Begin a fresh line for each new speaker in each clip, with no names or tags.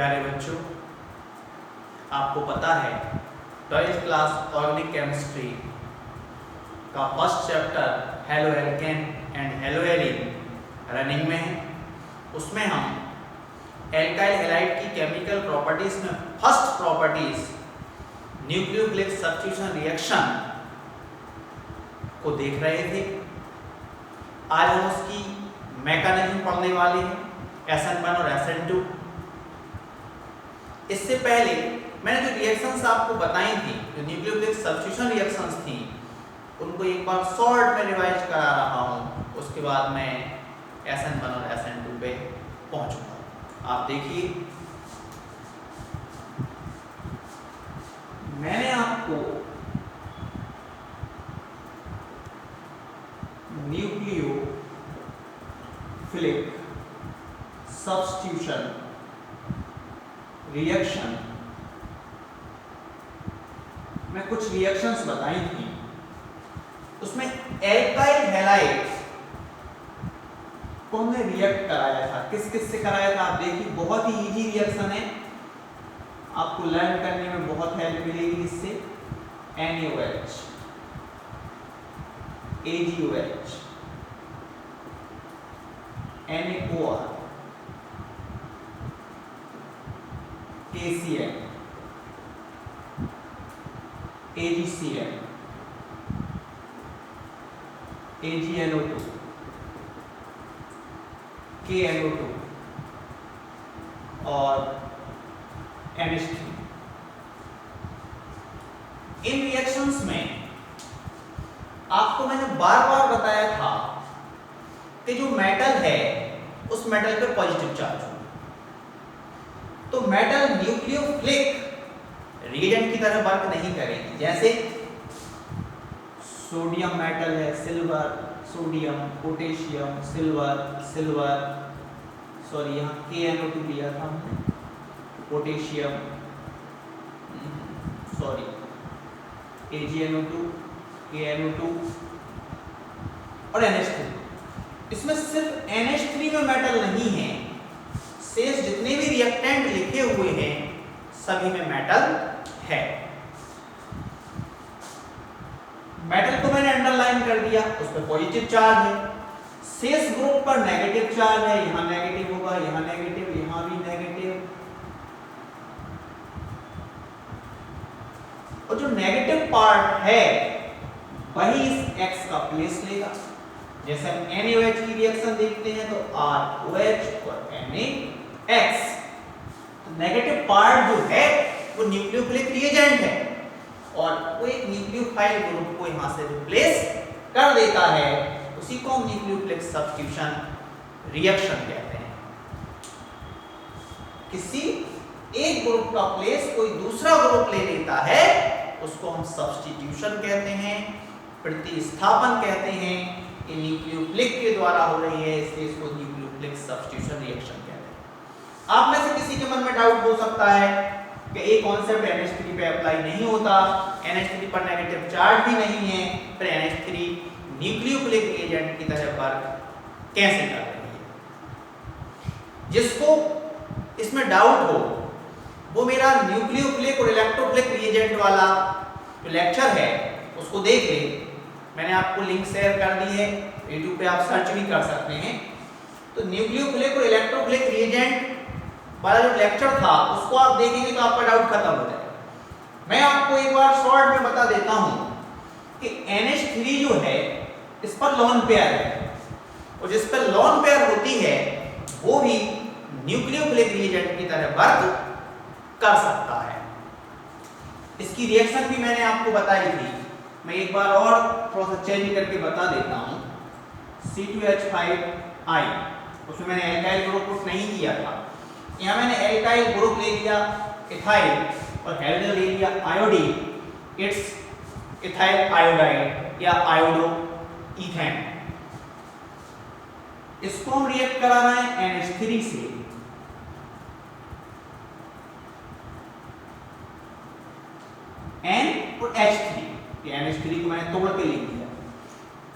प्यारे बच्चों, आपको पता है 12th क्लास ऑर्गेनिक केमिस्ट्री का first chapter haloalkane and haloarene running में है। उसमें हम एल्काइल हैलाइड की केमिकल प्रॉपर्टीज में first properties nucleophilic substitution reaction को देख रहे थे। आज हम उसकी मैकेनिज्म पढ़ने वाले हैं, SN1 और SN2। इससे पहले मैंने जो रिएक्शंस आपको बताई थी, जो न्यूक्लियोफिलिक सब्स्टिट्यूशन रिएक्शंस थी, उनको एक बार शॉर्ट में रिवाइज करा रहा हूँ। उसके बाद मैं SN1 और SN2 पे पहुंचूंगा। आप देखिए, मैंने आपको न्यूक्लियोफिलिक सब्स्टिट्यूशन रिएक्शन में कुछ रिएक्शंस बताई थी। उसमें एल्काइल हैलाइड को हमने रिएक्ट कराया था। किस किस से कराया था आप देखिए, बहुत ही इजी रिएक्शन है, आपको लर्न करने में बहुत हेल्प मिलेगी इससे। NaOH, AgOH, NaOR, KCl, AgCl, AgNO2, KNO2 और NH3। इन रिएक्शंस में आपको मैंने बार बार बताया था कि जो मेटल है उस मेटल पे पॉजिटिव चार्ज होगा, तो मेटल न्यूक्लियोफिलिक रिएजेंट की तरह वर्क नहीं करेगी। जैसे सोडियम मेटल है, silver, sodium, potassium, silver, silver, sorry यहाँ KNO2 लिया था हमने, पोटेशियम, सॉरी AgNO2, KNO2 और NH3। इसमें सिर्फ NH3 में मेटल नहीं है, शेष जितने भी रिएक्टेंट लिखे हुए हैं सभी में मेटल है। मेटल को मैंने अंडरलाइन कर दिया, उस पर पॉजिटिव चार्ज है। शेष ग्रुप पर नेगेटिव चार्ज है, यहां नेगेटिव होगा, यहां नेगेटिव, यहां भी नेगेटिव। और जो नेगेटिव पार्ट है वही इस X का प्लेस लेगा। जैसे हम NaOH की रिएक्शन देखते हैं तो ROH और NaX, तो नेगेटिव पार्ट जो है वो न्यूक्लियोफिलिक रिएजेंट है और वो एक न्यूक्लियोफाइल ग्रुप को यहां से रिप्लेस कर देता है। उसी को हम न्यूक्लियोफिलिक सब्स्टिट्यूशन रिएक्शन कहते हैं। किसी एक ग्रुप का प्लेस कोई दूसरा ग्रुप ले लेता है, उसको हम सब्स्टिट्यूशन कहते हैं, प्रतिस्थापन कहते हैं। ये न्यूक्लियोफिलिक के द्वारा हो रही है, इसलिए इसको न्यूक्लियोफिलिक सब्स्टिट्यूशन रिएक्शन कहते हैं। आप में से किसी के मन में डाउट हो सकता है कि ये कॉन्सेप्ट NH3 पे अप्लाई नहीं होता, NH3 पर नेगेटिव चार्ज भी नहीं है, फिर NH3 न्यूक्लियोफिलिक रिएजेंट की तरह वर्क कैसे कर रही है। जिसको इसमें डाउट हो वो मेरा न्यूक्लियोफिलिक और इलेक्ट्रोफिलिक रिएजेंट वाला जो लेक्चर है उसको देख ले। मैंने आपको लिंक शेयर कर दी है, YouTube पे आप सर्च भी कर सकते हैं। तो न्यूक्लियोफिलिक और इलेक्ट्रोफिलिक रिएजेंट वाला जो लेक्चर था उसको आप देखेंगे तो आपका डाउट खत्म हो जाएगा। मैं आपको एक बार शॉर्ट में बता देता हूं कि NH3 जो है इस पर लोन पेयर है, और जिस पर लोन पेयर होती है वो भी न्यूक्लियोफिलिक रिएजेंट की तरह वर्क कर सकता है। इसकी रिएक्शन भी मैंने आपको बताई थी, मैं एक बार और थोड़ा सा चेंज करके बता देता हूं। C2H5I, उसमें मैंने एल्काइल ग्रुप पुट नहीं किया था, यहाँ मैंने एल्काइल ग्रुप ले लिया इथाइल और हेल्डर ले लिया आयोडीन, इट्स इथाइल आयोडाइड या आयोडो ईथेन। इसको हम रिएक्ट करा रहे हैं NH3 से, N और H3, NH3 को मैंने तोड़ के लिख दिया।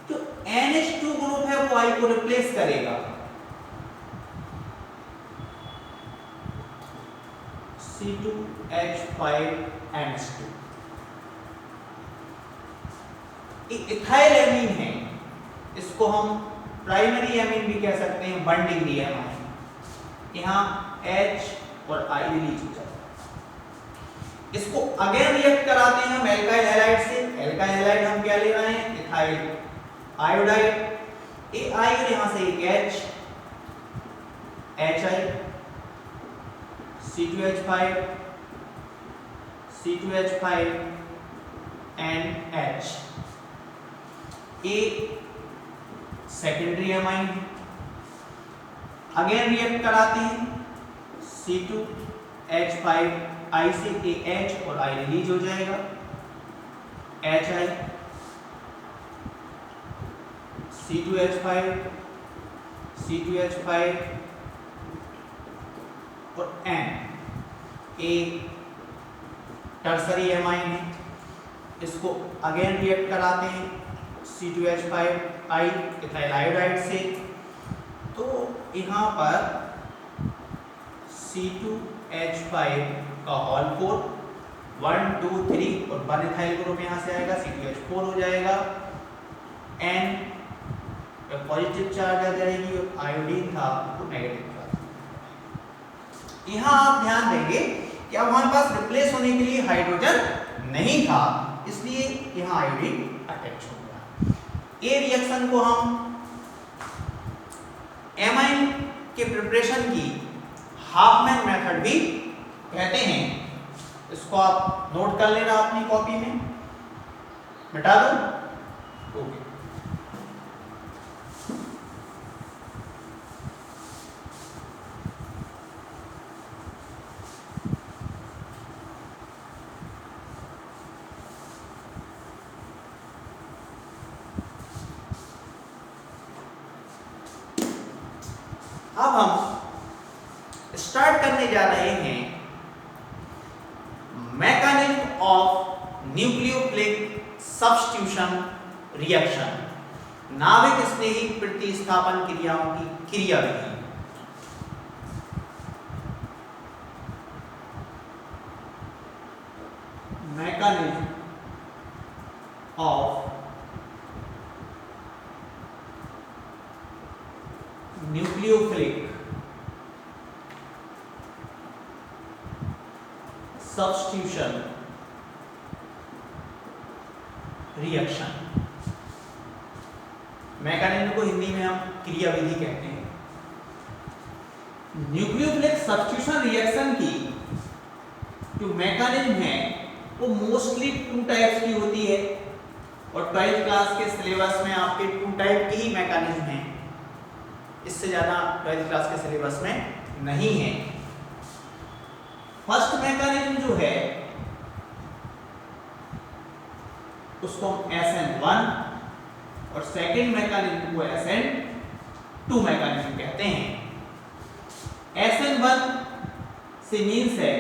जो NH2 ग्रुप है वो I को रिप्लेस करेगा, C2H5NH2। इथाइल एमीन है, इसको हम प्राइमरी एमीन भी कह सकते हैं, 1 डिग्री एमाइन। यहाँ H और I रिलीज हो जाता है। इसको अगेन रिएक्ट कराते हैं हम एल्काइल हैलाइड से। एल्काइल हैलाइड हम क्या ले रहे हैं? Ethyl iodide. AI और यहाँ से एक H, HI, C2H5, C2H5 and H। एक सेकेंडरी एमाइन, अगेन रिएक्ट कराते हैं C2H5 I से H और I रिलीज हो जाएगा, HI, C2H5, C2H5 और N। एक टर्सरी एमाइन है, इसको अगेन रिएक्ट कराते हैं C2H5I इथाइल आयोडाइड से। तो यहाँ पर C2H5 का होल 4, 1 2 3 और 1 इथाइल ग्रुप यहाँ से आएगा, C2H4 हो जाएगा। N पॉजिटिव चार्ज आ जाएगी और आयोडीन था तो नेगेटिव चार्ज। यहाँ आप ध्यान देंगे कि अब हमारे पास रिप्लेस होने के लिए हाइड्रोजन नहीं था, इसलिए यहाँ आयोडीन अटैच हो गया। ये रिएक्शन को हम एमाइन के प्रिपरेशन की हाफमैन मेथड भी कहते हैं। इसको आप नोट कर लेना अपनी कॉपी में, मिटा दो। ओके, अब हम स्टार्ट करने जा रहे हैं mechanism of nucleophilic substitution reaction, नाभिक स्नेही प्रतिस्थापन क्रियाओं की क्रियाविधि। Mechanism of nucleophilic substitution reaction. Mechanism को हिंदी में हम क्रियाविधि कहते हैं। न्यूक्लियोफिलिक सब्स्टिट्यूशन रिएक्शन की जो मैकेनिज्म है वो मोस्टली 2 टाइप्स की होती है, और 12th क्लास के सिलेबस में आपके 2 टाइप की ही मैकेनिज्म है, इससे ज्यादा 12th क्लास के सिलेबस में नहीं है। फर्स्ट मैकेनिज्म जो है उसको हम SN1 और सेकेंड मैकेनिज्म को SN2 मैकेनिज्म कहते हैं। SN1 से मीन्स है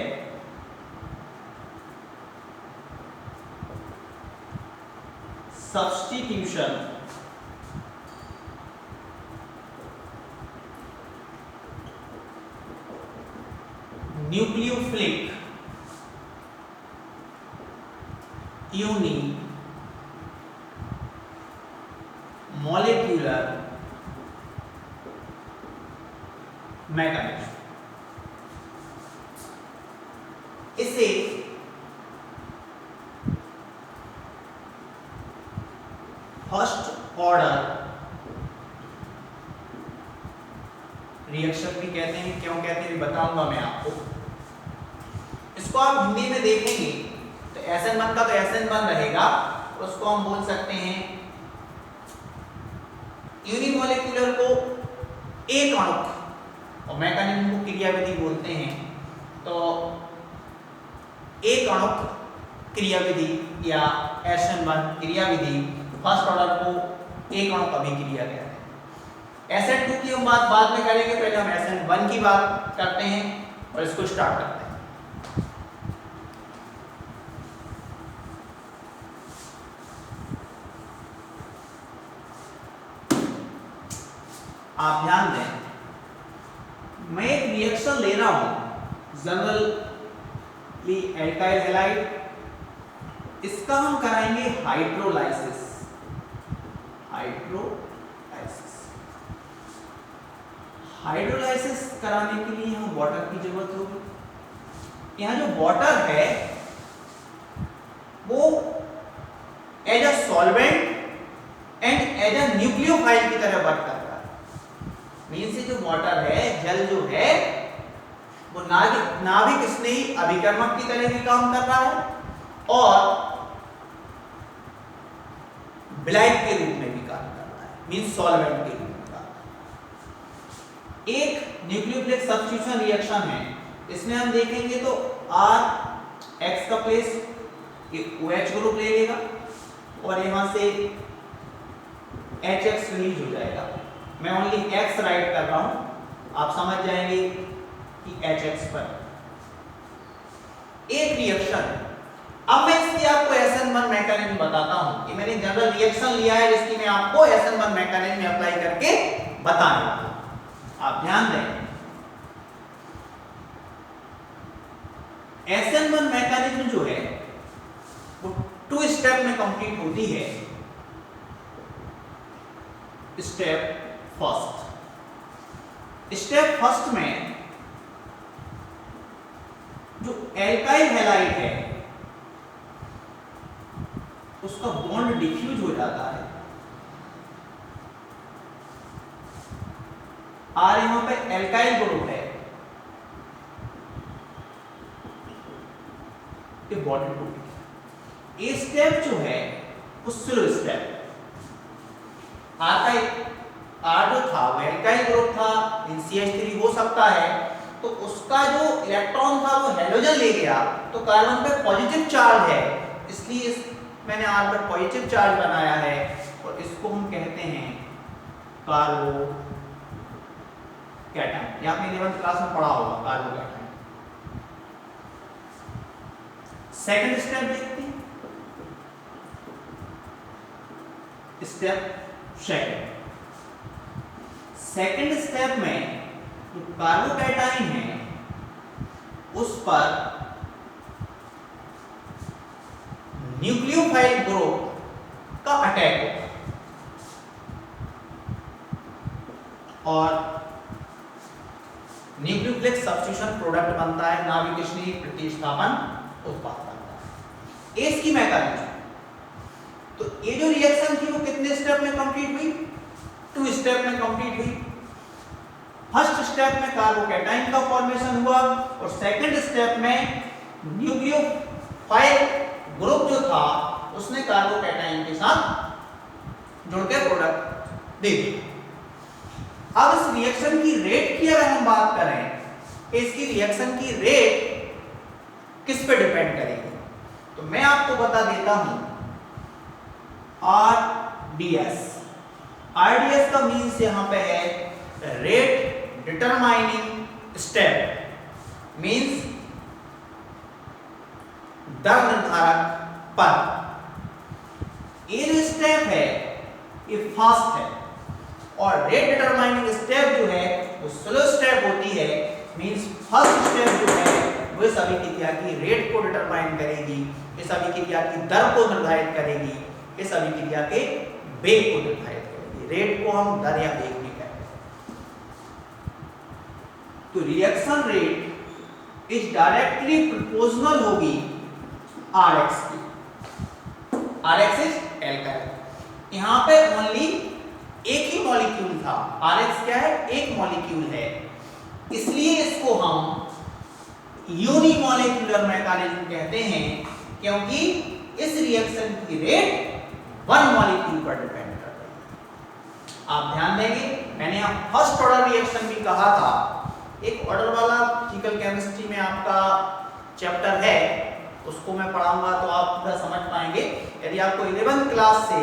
substitution nucleophilic unimolecular mechanism. इसे फर्स्ट ऑर्डर रिएक्शन भी कहते हैं। क्यों कहते हैं बताऊंगा मैं आपको। इसको आप हिंदी में देखेंगे तो SN1 का तो SN1 रहेगा, उसको हम बोल सकते हैं यूनिमोलिकुलर को एक अणुक, और मैकेनिज्म को क्रियाविधि बोलते हैं। तो एक अणुक क्रियाविधि या SN1 क्रियाविधि, फर्स्ट ऑर्डर को एक अणुक अभिक्रिया कहते हैं। SN2 की हम बात बाद में करेंगे, पहले हम SN1 की बात करते हैं और इसको स्टार्ट करते हैं। आप ध्यान दें, मैं एक रिएक्शन ले रहा हूं जनरल एल्काइल हैलाइड, इसका हम कराएंगे हाइड्रोलाइसिस। हाइड्रोलाइसिस कराने के लिए यहाँ वाटर की जरूरत होगी। यहाँ जो वाटर है वो as a solvent and as a nucleophile की तरह वर्क करता है। मीन्स जो वाटर है, जल जो है, वो नाभिक स्नेही अभिकर्मक की तरह भी काम कर रहा है और ब्लैक के रूप में भी काम कर रहा है, मीन्स सॉल्वेंट के रूप में काम। एक न्यूक्लियोफिलिक सब्स्टिट्यूशन रिएक्शन है, इसमें हम देखेंगे तो R X का प्लेस OH ग्रुप ले लेगा और यहां से HX रिलीज हो जाएगा। मैं ओनली X राइट कर रहा हूं, आप समझ जाएंगे कि HX पर एक रिएक्शन। अब मैं इसकी आपको SN1 मैकेनिज्म बताता हूं कि मैंने जनरल रिएक्शन लिया है जिसकी मैं आपको SN1 मैकेनिज्म में अप्लाई करके बताने वाला हूं। आप ध्यान दें, SN1 मैकेनिज्म जो है वो 2 स्टेप में कंप्लीट होती है। स्टेप फर्स्ट में जो एल्काइल हैलाइड है उसका बॉन्ड डिफ्यूज हो जाता है। R यहां पे एल्काइल ग्रुप है, ये बॉन्ड टूट गया। ये स्टेप जो है वो स्लो स्टेप। R जो था वो एल्काइल ग्रुप था, CH3 हो सकता है, तो उसका जो इलेक्ट्रॉन था वो हैलोजन ले गया, तो कार्बन पे पॉजिटिव चार्ज है, इसलिए मैंने R पर पॉजिटिव चार्ज बनाया है और इसको हम कहते हैं कार्बोकैटायन। ये आपने 11th क्लास में पढ़ा होगा कार्बोकैटायन। सेकंड स्टेप देखते हैं, स्टेप सेकंड स्टेप में जो कार्बोकैटायन है उस पर न्यूक्लियोफाइल ग्रुप का अटैक होगा और न्यूक्लियोफिलिक सब्स्टिट्यूशन प्रोडक्ट बनता है, नाभिक स्नेही प्रतिस्थापन उत्पाद बनता है। इसकी मैकेनिज्म, तो ये जो रिएक्शन थी वो कितने स्टेप में कंप्लीट हुई? 2 स्टेप में कंप्लीट हुई। फर्स्ट स्टेप में कार्बोकैटायन का फॉर्मेशन हुआ और सेकंड स्टेप में न्यूक्लियोफाइल ग्रुप जो था उसने कार्बोकैटायन के साथ जुड़कर प्रोडक्ट दे दिया। अब इस रिएक्शन की रेट की अगर हम बात करें कि इसकी रिएक्शन की रेट किस पे डिपेंड करेगी, तो मैं आपको बता देता हूं RDS का मीन्स यहां पे है रेट डिटरमाइनिंग स्टेप, मीन्स दर निर्धारक पर। ये जो स्टेप है ये फास्ट है और रेट डिटरमाइनिंग स्टेप जो है वो स्लो स्टेप होती है। मीन्स फर्स्ट स्टेप जो है वो इस अभिक्रिया की रेट को डिटरमाइन करेगी, इस अभिक्रिया की दर को निर्धारित करेगी, इस अभिक्रिया के वेग को निर्धारित करेगी। रेट को हम दर या वेग भी कहते हैं। तो reaction rate is directly proportional होगी RX की। RX is alkyl. यहां पे ओनली एक ही मॉलिक्यूल था, RX क्या है? एक मॉलिक्यूल है, इसलिए इसको हम यूनिमॉलिक्यूलर मैकेनिज्म कहते हैं, क्योंकि इस रिएक्शन की रेट 1 मॉलिक्यूल पर डिपेंड कर रही है। आप ध्यान देंगे, मैंने यहां फर्स्ट ऑर्डर रिएक्शन भी कहा था। एक ऑर्डर वाला फिजिकल केमिस्ट्री में आपका चैप्टर है, उसको मैं पढ़ाऊंगा तो आप पूरा समझ पाएंगे। यदि आपको 11th क्लास से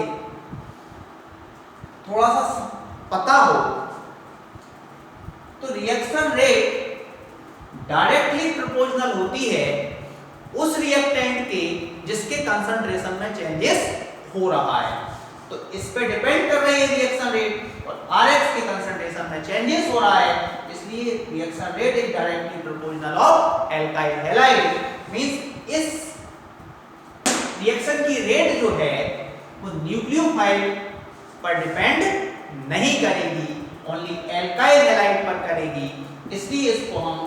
थोड़ा सा पता हो तो रिएक्शन रेट डायरेक्टली प्रोपोर्शनल होती है उस रिएक्टेंट के जिसके कंसंट्रेशन में चेंजेस हो रहा है। तो इस पे डिपेंड कर रही है रिएक्शन रेट और RX के कंसंट्रेशन में चेंजेस हो रहा है, इसलिए reaction rate is directly proportional of alkyl halide means इस रिएक्शन की रेट जो है वो न्यूक्लियोफाइल पर डिपेंड नहीं करेगी, ओनली एल्काइल हैलाइड पर करेगी। इसलिए इसको हम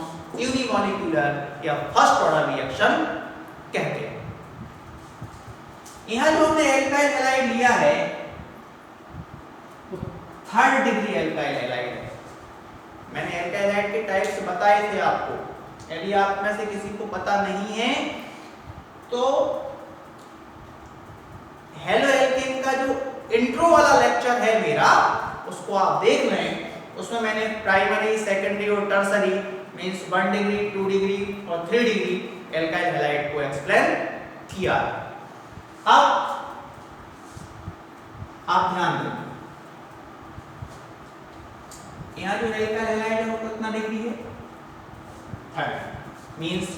यूनिमॉलिक्यूलर या फर्स्ट ऑर्डर रिएक्शन कहते हैं। यहां जो हमने एल्काइल हैलाइड लिया है वो थर्ड डिग्री एल्काइल हैलाइड है। मैंने एल्काइल हैलाइड के टाइप्स बताए थे आपको, यदि आप में से किसी को पता नहीं है तो हेलो एल्केन का जो इंट्रो वाला लेक्चर है मेरा उसको आप देख लें। उसमें मैंने प्राइमरी, सेकेंडरी और टर्सरी मींस 1 डिग्री, 2 डिग्री और 3 डिग्री एल्काइल हैलाइड को एक्सप्लेन किया। अब आप ध्यान दें, यहां जो एल्काइल हैलाइड है वो कितना डिग्री है? 3 means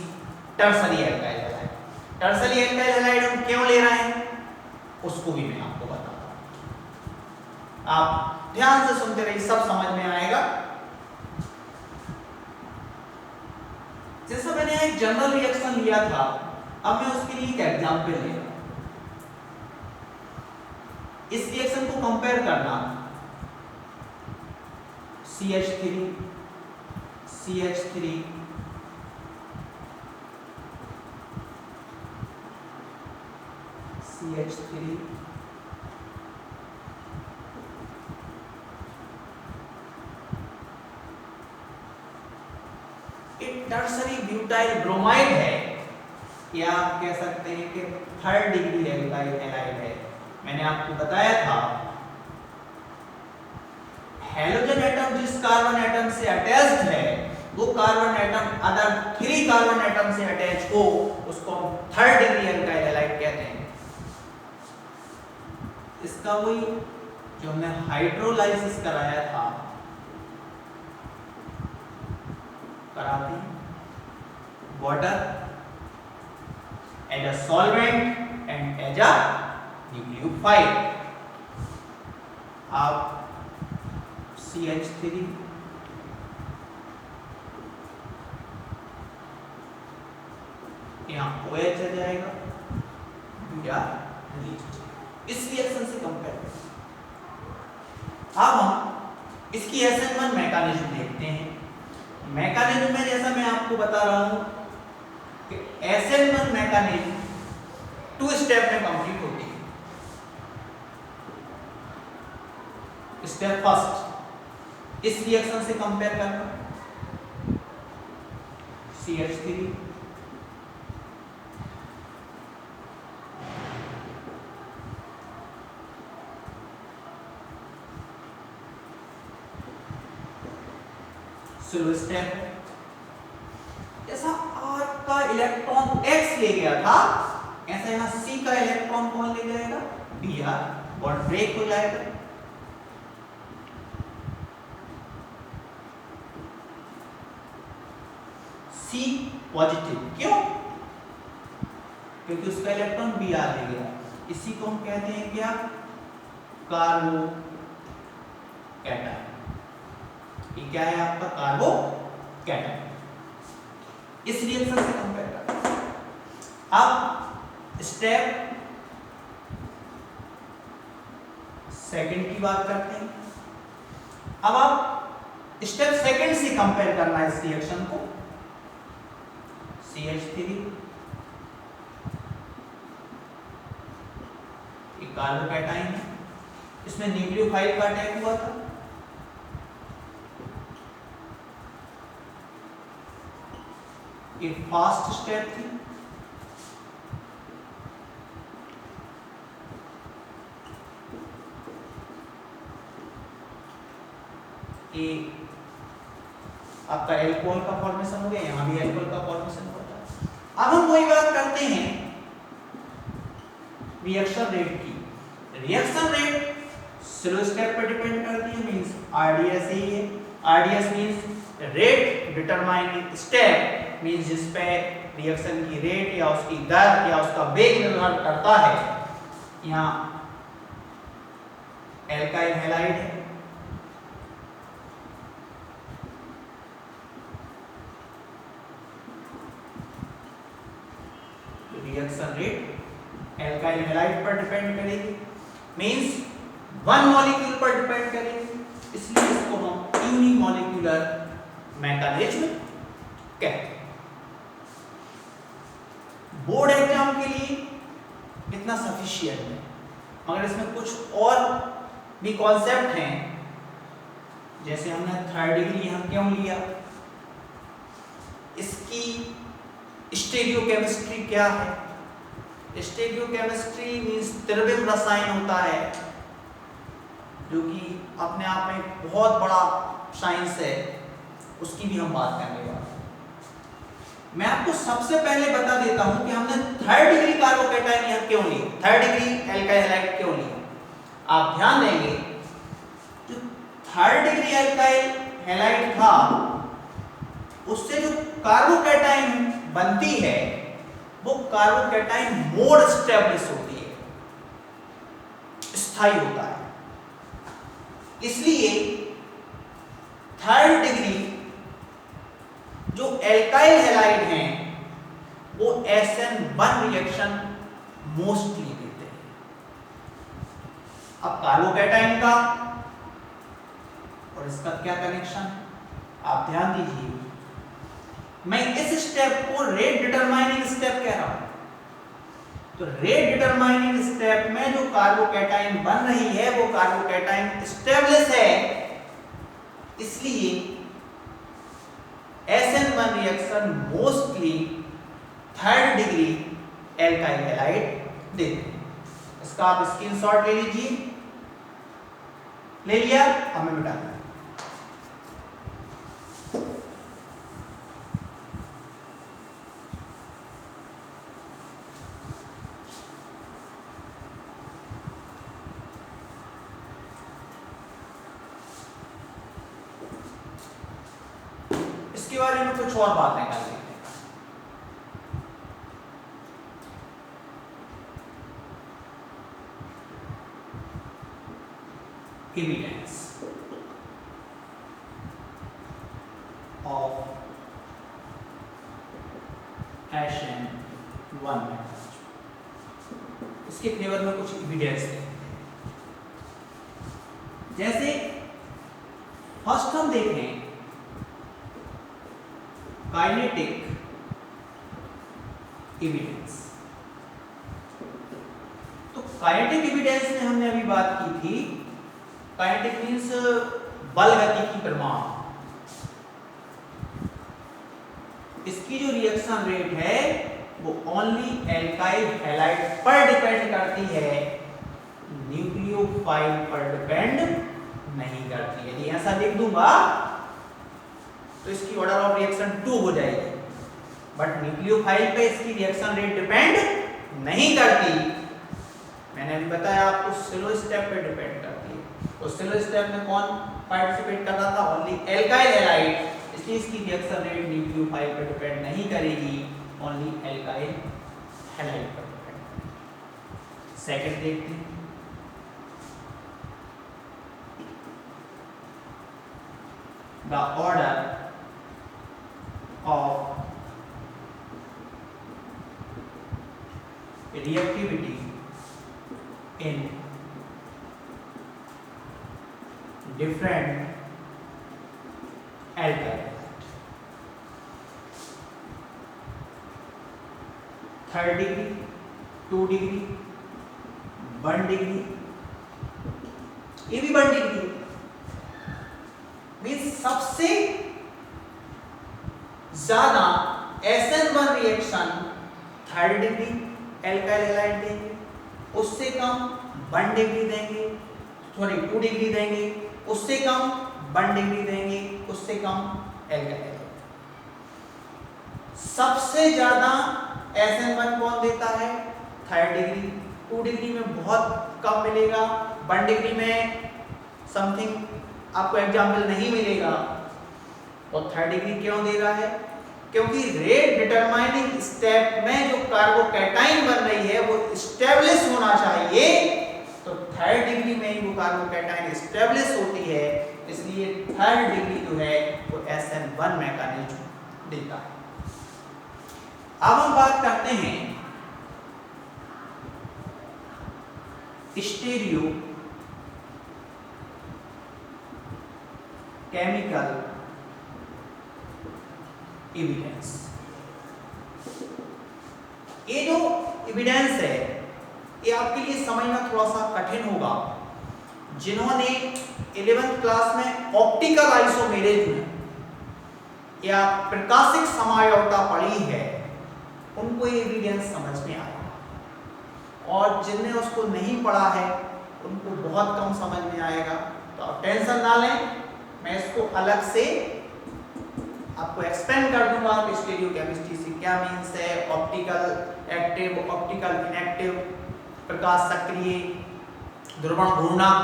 tertiary alkyl halide. Tertiary alkyl halide हम क्यों ले रहे हैं उसको भी मैं आपको बताता हूं। आप ध्यान से सुनते रहिए, सब समझ में आएगा। जैसा मैंने एक जनरल रिएक्शन लिया था, अब मैं उसके लिए एक एग्जांपल ले रहा हूं। इस रिएक्शन को कंपेयर करना CH3 CH3 CH3 एक टर्सरी ब्यूटाइल ब्रोमाइड है, या आप कह सकते हैं कि थर्ड डिग्री एल्काइल हैलाइड है। मैंने आपको बताया था हैलोजन एटम जिस कार्बन एटम से अटैच्ड है वो carbon atom other 3 carbon atom से अटैच हो उसको हम थर्ड डिग्री एल्काइल हैलाइड कहते हैं। इसका वही जो हमने हाइड्रोलाइसिस कराया था, कराते हैं water as a solvent and as a nucleophile. आप CH3 यहाँ OH आ जाएगा या इस रिएक्शन से कंपेयर करें। अब हम इसकी SN1 मैकेनिज्म देखते हैं। मैकेनिज्म में जैसा मैं आपको बता रहा हूं कि SN1 मैकेनिज्म 2 स्टेप में कंप्लीट होती है। स्टेप फर्स्ट, इस रिएक्शन से कंपेयर करना CH3 स्लो स्टेप, जैसा R का इलेक्ट्रॉन X ले गया था ऐसा यहां C का इलेक्ट्रॉन कौन ले जाएगा? Br, बॉन्ड ब्रेक हो जाएगा। C पॉजिटिव, क्यों? क्योंकि उसका इलेक्ट्रॉन Br ले गया। इसी को हम कहते हैं क्या? कार्बो कैटायन। ये क्या है आपका? कार्बो कैटायन। इस रिएक्शन से कंपेयर करते हैं। अब स्टेप सेकंड की बात करते हैं। अब आप स्टेप सेकंड से कंपेयर करना है इस रिएक्शन को। CH3 एक कार्बो कैटायन है, इसमें न्यूक्लियोफाइल का अटैक हुआ था। ये फास्ट स्टेप थी। ये आपका एल्कोहल का फॉर्मेशन हो गया, यहां भी एल्कोहल का फॉर्मेशन होता है। अब हम वही बात करते हैं रिएक्शन रेट की। रिएक्शन रेट स्लो स्टेप पर डिपेंड करती है, मींस RDS ही है। RDS means rate determining step, means जिस पे रिएक्शन की रेट या उसकी दर या उसका वेग निर्भर करता है। यहाँ एल्काइल हैलाइड है, रिएक्शन रेट एल्काइल हैलाइड पर डिपेंड करेगी, मींस वन मॉलिक्यूल पर डिपेंड करेगी, इसलिए इसको हम यूनिमॉलिक्यूलर मैकेनिज्म कहते हैं। बोर्ड एग्जाम के लिए इतना सफिशिएंट है, मगर इसमें कुछ और भी कॉन्सेप्ट हैं, जैसे हमने थर्ड डिग्री हम क्यों लिया, इसकी स्टेरियोकेमिस्ट्री क्या है। स्टेरियोकेमिस्ट्री मींस त्रिविम रसायन होता है, जो कि अपने आप में एक बहुत बड़ा साइंस है, उसकी भी हम बात करने वाले हैं। मैं आपको सबसे पहले बता देता हूं कि हमने थर्ड डिग्री कार्बोकैटायन यहां क्यों ली, थर्ड डिग्री एल्काइल हैलाइड क्यों लिया। आप ध्यान देंगे जो थर्ड डिग्री एल्काइल हैलाइड था, उससे जो कार्बोकैटायन बनती है वो कार्बोकैटायन मोड एस्टेब्लिश होती है, स्थायी होता है। इसलिए थर्ड डिग्री जो एल्काइल हैलाइड हैं वो SN1 रिएक्शन मोस्टली देते हैं। अब कार्बोकैटायन का और इसका क्या कनेक्शन, आप ध्यान दीजिए। मैं इस स्टेप को रेट डिटरमाइनिंग स्टेप कह रहा हूं। तो रेट डिटरमाइनिंग स्टेप में जो कार्बोकैटायन बन रही है वो कार्बोकैटायन स्टेबलिश है, इसलिए SN1 reaction mostly third degree alkyl halide देते हैं। इसका आप स्क्रीनशॉट ले लीजिए, ले लिया, अब मैं मिटा दूं। इसके बारे में कुछ और बातें कर लेते हैं। Evidence of SN1 इसके फेवर में कुछ एविडेंस है। जैसे फर्स्ट हम देखें काइनेटिक एविडेंस। तो काइनेटिक एविडेंस में हमने अभी बात की थी, काइनेटिक मींस बल गति की परिमाण। इसकी जो रिएक्शन रेट है वो ओनली एल्काइल हैलाइड पर डिपेंड करती है, न्यूक्लियोफाइल पर डिपेंड नहीं करती। यदि ऐसा लिख दूंगा तो इसकी ऑर्डर ऑफ रिएक्शन 2 हो जाएगी, बट न्यूक्लियोफाइल पे इसकी रिएक्शन रेट डिपेंड नहीं करती। मैंने अभी बताया आपको सिलो स्टेप पे डिपेंड करती है। तो सिलो स्टेप में कौन पार्टिसिपेट कर रहा था, ओनली एल्काइल हैलाइड, इसलिए इसकी रिएक्शन रेट न्यूक्लियोफाइल पे डिपेंड नहीं करेगी, ओनली एल्काइल हैलाइड पर डिपेंड। सेकंड देखते हैं, the order of reactivity in different alkyl, third degree, 2 degree, 1 degree, ये भी 1 डिग्री मीन्स सबसे ज्यादा SN1 reaction third degree alkyl halide देंगे, उससे कम 1 डिग्री देंगे, सॉरी 2 डिग्री देंगे, उससे कम 1 डिग्री देंगे, उससे कम एल्काइल हैलाइड। सबसे ज्यादा SN1 कौन देता है, थर्ड डिग्री। 2 डिग्री में बहुत कम मिलेगा, 1 डिग्री में समथिंग आपको एग्जाम्पल नहीं मिलेगा। और थर्ड डिग्री क्यों दे रहा है, क्योंकि रेट डिटरमाइनिंग स्टेप में जो कार्बोकैटायन बन रही है वो स्टेबलिश होना चाहिए, तो थर्ड डिग्री में ही वो कार्बोकैटायन स्टेबलिश होती है, इसलिए थर्ड डिग्री जो है वो SN1 मैकेनिज्म देता है। अब हम बात करते हैं स्टीरियो केमिकल एविडेंस। ये जो एविडेंस है ये आपके लिए समझना थोड़ा सा कठिन होगा। जिन्होंने 11th क्लास में ऑप्टिकल आइसोमेरिज्म या प्रकाशिक समायोजकता पढ़ी है उनको ये एविडेंस समझ में आएगा, और जिनने उसको नहीं पढ़ा है उनको बहुत कम समझ में आएगा। तो आप टेंशन ना लें, मैं इसको अलग से आपको एक्सप्लेन कर दूंगा कि स्टीरियो केमिस्ट्री से क्या मीन्स है, ऑप्टिकल एक्टिव, ऑप्टिकल इनएक्टिव, प्रकाश सक्रिय, ध्रुवण घूर्णक,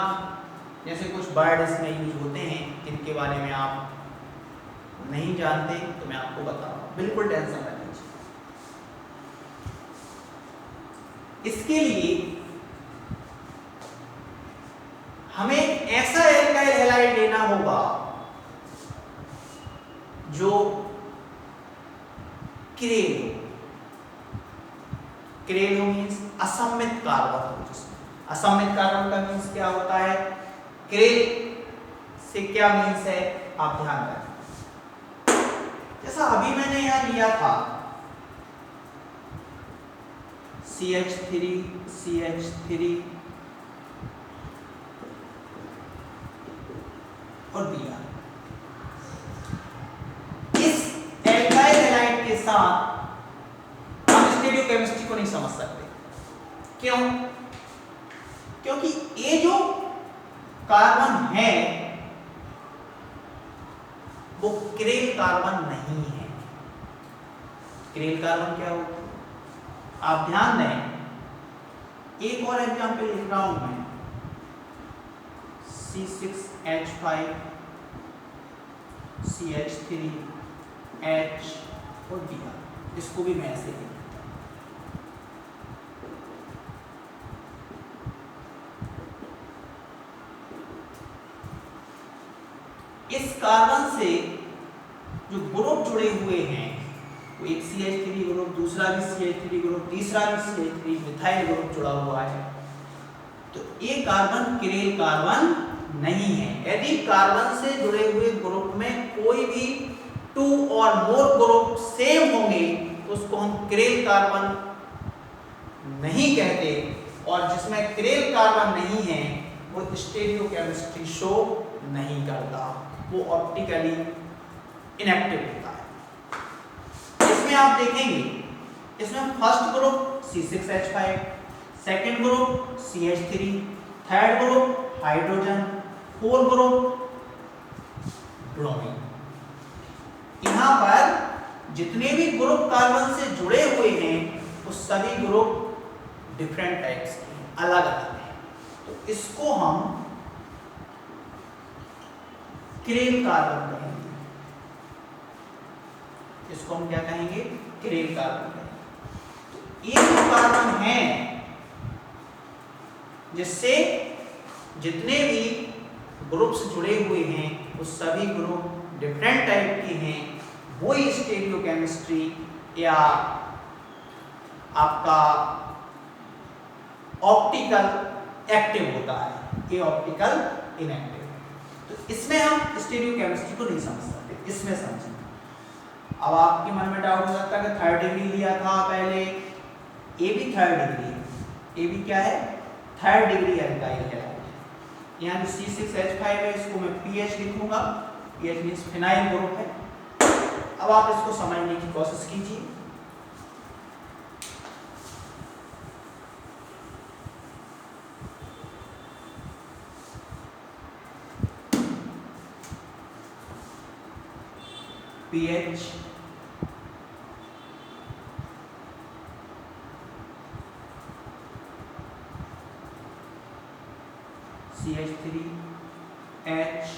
जैसे कुछ वर्ड इसमें यूज होते हैं जिनके बारे में आप नहीं जानते तो मैं आपको बताऊंगा, बिल्कुल टेंशन मत लीजिए। इसके लिए हमें ऐसा एल्काइल हैलाइड लेना होगा जो क्रेल हो। क्रेल हो मीन्स असममित कार्बन हो। जिसमें असममित कार्बन का मीन्स क्या होता है, क्रेल से क्या मीन्स है आप ध्यान रखें। जैसा अभी मैंने यहां लिया था CH3 CH3 और Br, इस एल्काइल हैलाइड के साथ हम स्टीरियो केमिस्ट्री को नहीं समझ सकते। क्यों? क्योंकि ये जो कार्बन है वो क्रेल कार्बन नहीं है। क्रेल कार्बन क्या होता है आप ध्यान दें। एक और एग्जांपल लिख रहा हूं मैं, C6H5 CH3 H और Br, इसको भी मैं ऐसे लिख, इस कार्बन से जो ग्रुप जुड़े हुए हैं वो एक CH3 ग्रुप, दूसरा भी CH3 ग्रुप, तीसरा भी CH3 मिथाइल ग्रुप जुड़ा हुआ है। तो ये कार्बन क्रेल कार्बन नहीं है। यदि कार्बन से जुड़े हुए ग्रुप में कोई भी 2 और मोर ग्रुप सेम होंगे तो उसको हम क्रेल कार्बन नहीं कहते, और जिसमें क्रेल कार्बन नहीं है वो स्टीरियो केमिस्ट्री शो नहीं करता, वो ऑप्टिकली इनएक्टिव होता है। इसमें आप देखेंगे, इसमें first group C6H5, second group CH3, third group hydrogen, fourth group bromine. यहां पर जितने भी ग्रुप कार्बन से जुड़े हुए हैं वो सभी ग्रुप डिफरेंट टाइप्स के हैं, अलग अलग हैं। तो इसको हम क्रेल कार्बन कहेंगे। इसको हम क्या कहेंगे, क्रेल कार्बन कहेंगे। ये जो कार्बन है जिससे जितने भी ग्रुप्स जुड़े हुए हैं वो सभी ग्रुप डिफरेंट टाइप के हैं, वही स्टीरियो केमिस्ट्री या आपका ऑप्टिकल एक्टिव होता है, ये ऑप्टिकल इनएक्टिव। तो इसमें हम स्टीरियो केमिस्ट्री को नहीं समझ सकते, इसमें समझें। अब आपके मन में डाउट हो सकता है कि थर्ड डिग्री लिया था पहले, ये भी थर्ड डिग्री है, ये भी क्या है थर्ड डिग्री एल्काइल है। यहाँ जो C6H5 है इसको मैं PH लिखूंगा, PH मींस फिनाइल ग्रुप है। अब आप इसको समझने की कोशिश कीजिए। PH CH3 H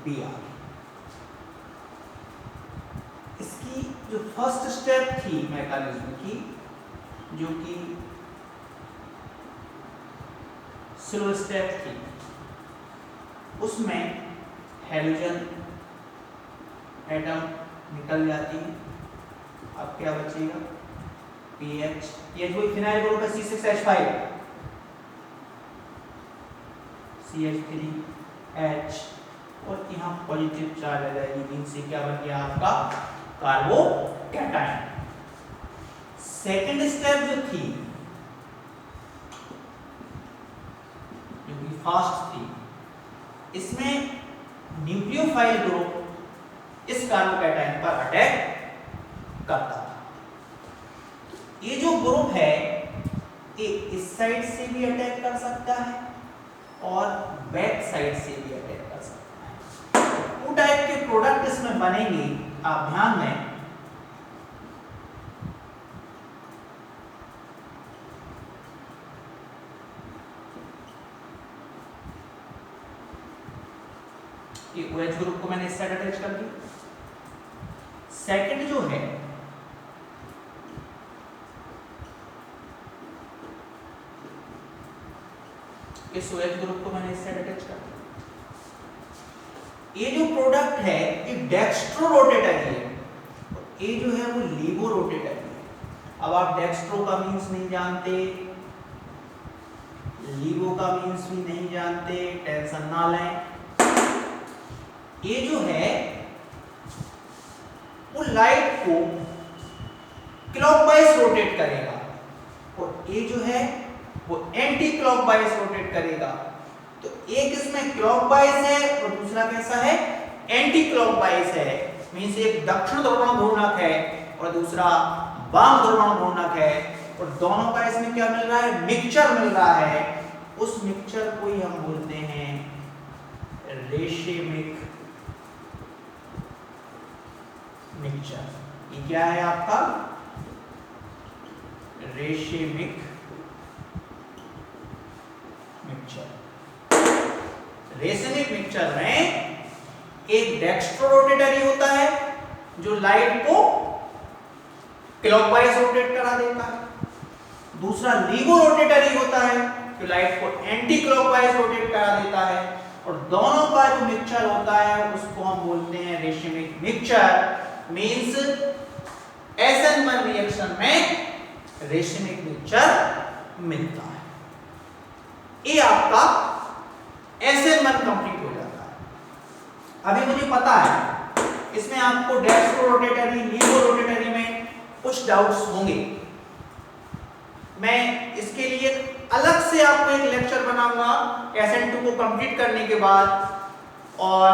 Br। इसकी जो फर्स्ट स्टेप थी मैकेनिज्म की, जो कि स्लो स्टेप थी, उसमें हैलोजन एटम निकल जाती है। अब क्या बचेगा PH, ये जो फिनाइल ग्रुप है C6H5, CH3H और यहाँ पॉजिटिव चार्ज आ जाएगी, मीन से क्या बन गया आपका कार्बोकैटायन। सेकंड स्टेप जो थी, जो कि फास्ट थी, इसमें न्यूक्लियोफाइल ग्रुप इस कार्बोकैटायन पर अटैक करता था। ये जो ग्रुप है ये इस साइड से भी अटैक कर सकता है और बैक साइड से भी अटैक कर सकता है। टू टाइप के प्रोडक्ट इसमें बनेंगे, आप ध्यान दें। कि OH ग्रुप को मैंने इस साइड अटैच कर दिया। सेकंड जो है इस OH ग्रुप को मैंने इस साइड अटैच कर दिया। ये जो प्रोडक्ट है ये डेक्स्ट्रो रोटेटरी है, ये जो है वो लीवो रोटेटरी है। अब आप डेक्स्ट्रो का मींस नहीं जानते, लीवो का मींस भी नहीं जानते, टेंशन ना लें। ये जो है वो लाइट को क्लॉकवाइज रोटेट करेगा और ये जो है वो एंटी क्लॉकवाइज रोटेट करेगा। तो एक इसमें क्लॉकवाइज है और दूसरा कैसा है, एंटी क्लॉकवाइज है। मींस एक दक्षिण ध्रुवण घूर्णक है और दूसरा वाम ध्रुवण घूर्णक है और दोनों का इसमें क्या मिल रहा है, मिक्सचर मिल रहा है। उस मिक्सचर को ही हम बोलते हैं रेशिमिक मिक्सचर। ये क्या है आपका, रेशिमिक मिक्सचर। रेशिमिक मिक्सचर में एक डेक्स्ट्रो रोटेटरी होता है जो लाइट को क्लॉकवाइज रोटेट करा देता है, दूसरा लीवो रोटेटरी होता है जो लाइट को एंटी क्लॉकवाइज रोटेट करा देता है और दोनों का जो मिक्सचर होता है उसको हम बोलते हैं रेशिमिक मिक्सचर। मींस SN1 रिएक्शन में रेशिमिक मिक्सचर मिलता है। ये आपका SN1 कंप्लीट हो जाता है। अभी मुझे पता है इसमें आपको डेक्स्ट्रो रोटेटरी, लीवो रोटेटरी में कुछ डाउट्स होंगे। मैं इसके लिए अलग से आपको एक लेक्चर बनाऊंगा SN2 को कंप्लीट करने के बाद। और